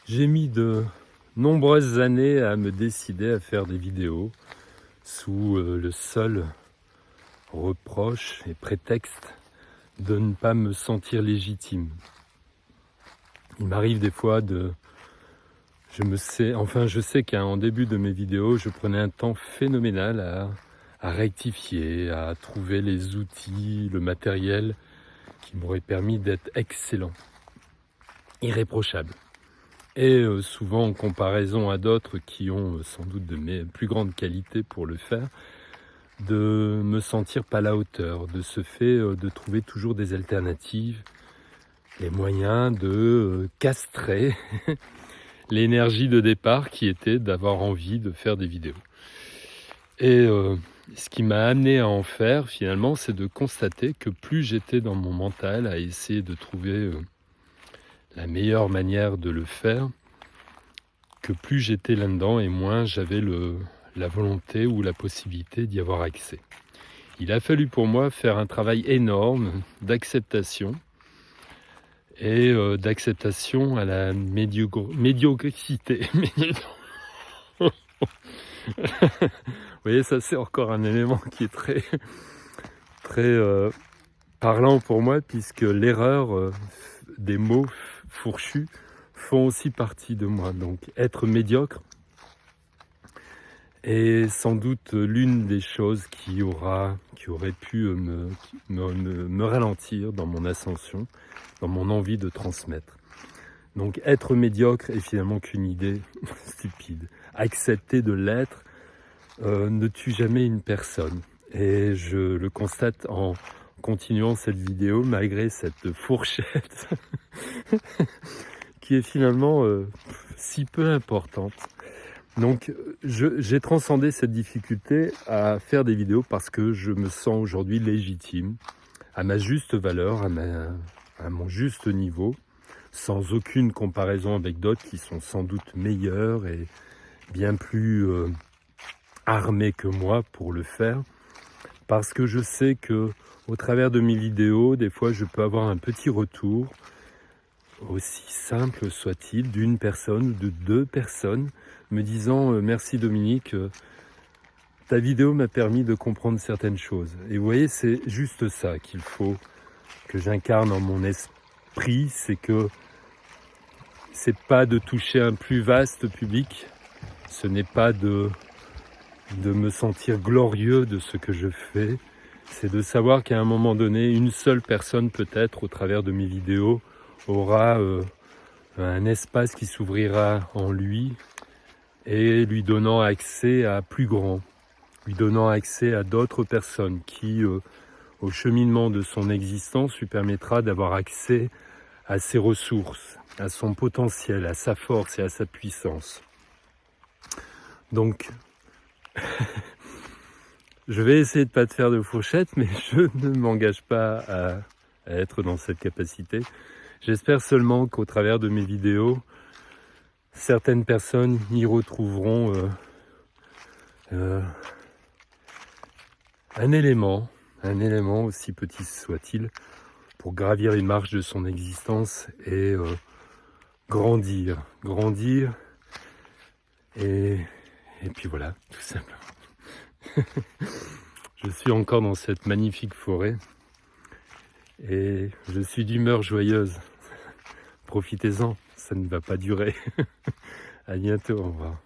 J'ai mis de nombreuses années à me décider à faire des vidéos sous le seul reproche et prétexte de ne pas me sentir légitime. Il m'arrive des fois je sais qu'en début de mes vidéos, je prenais un temps phénoménal à rectifier, à trouver les outils, le matériel qui m'aurait permis d'être excellent, irréprochable. Et souvent en comparaison à d'autres qui ont sans doute de mes plus grandes qualités pour le faire, de me sentir pas à la hauteur, de ce fait de trouver toujours des alternatives, les moyens de castrer l'énergie de départ qui était d'avoir envie de faire des vidéos. Et ce qui m'a amené à en faire finalement, c'est de constater que plus j'étais dans mon mental à essayer de trouver la meilleure manière de le faire, que plus j'étais là-dedans et moins j'avais la volonté ou la possibilité d'y avoir accès. Il a fallu pour moi faire un travail énorme d'acceptation et d'acceptation à la médiocrité. Vous voyez, ça c'est encore un élément qui est très, très parlant pour moi, puisque l'erreur des mots fourchus font aussi partie de moi. Donc être médiocre est sans doute l'une des choses qui aurait pu me ralentir dans mon ascension, dans mon envie de transmettre. Donc être médiocre est finalement qu'une idée stupide. Accepter de l'être ne tue jamais une personne. Et je le constate en continuant cette vidéo, malgré cette fourchette qui est finalement si peu importante. Donc j'ai transcendé cette difficulté à faire des vidéos parce que je me sens aujourd'hui légitime, à ma juste valeur, à mon juste niveau, sans aucune comparaison avec d'autres qui sont sans doute meilleurs et bien plus armés que moi pour le faire. Parce que je sais que au travers de mes vidéos, des fois je peux avoir un petit retour, aussi simple soit-il, d'une personne ou de deux personnes, me disant merci Dominique, ta vidéo m'a permis de comprendre certaines choses. Et vous voyez, c'est juste ça qu'il faut que j'incarne en mon esprit, c'est que c'est pas de toucher un plus vaste public, ce n'est pas de me sentir glorieux de ce que je fais, c'est de savoir qu'à un moment donné, une seule personne peut-être au travers de mes vidéos aura un espace qui s'ouvrira en lui et lui donnant accès à plus grand, lui donnant accès à d'autres personnes qui, au cheminement de son existence, lui permettra d'avoir accès à ses ressources, à son potentiel, à sa force et à sa puissance. Donc, je vais essayer de ne pas te faire de fourchette, mais je ne m'engage pas à être dans cette capacité. J'espère seulement qu'au travers de mes vidéos, certaines personnes y retrouveront un élément aussi petit soit-il, pour gravir les marches de son existence et grandir et puis voilà, tout simplement. Je suis encore dans cette magnifique forêt et je suis d'humeur joyeuse. Profitez-en, ça ne va pas durer. À bientôt, au revoir.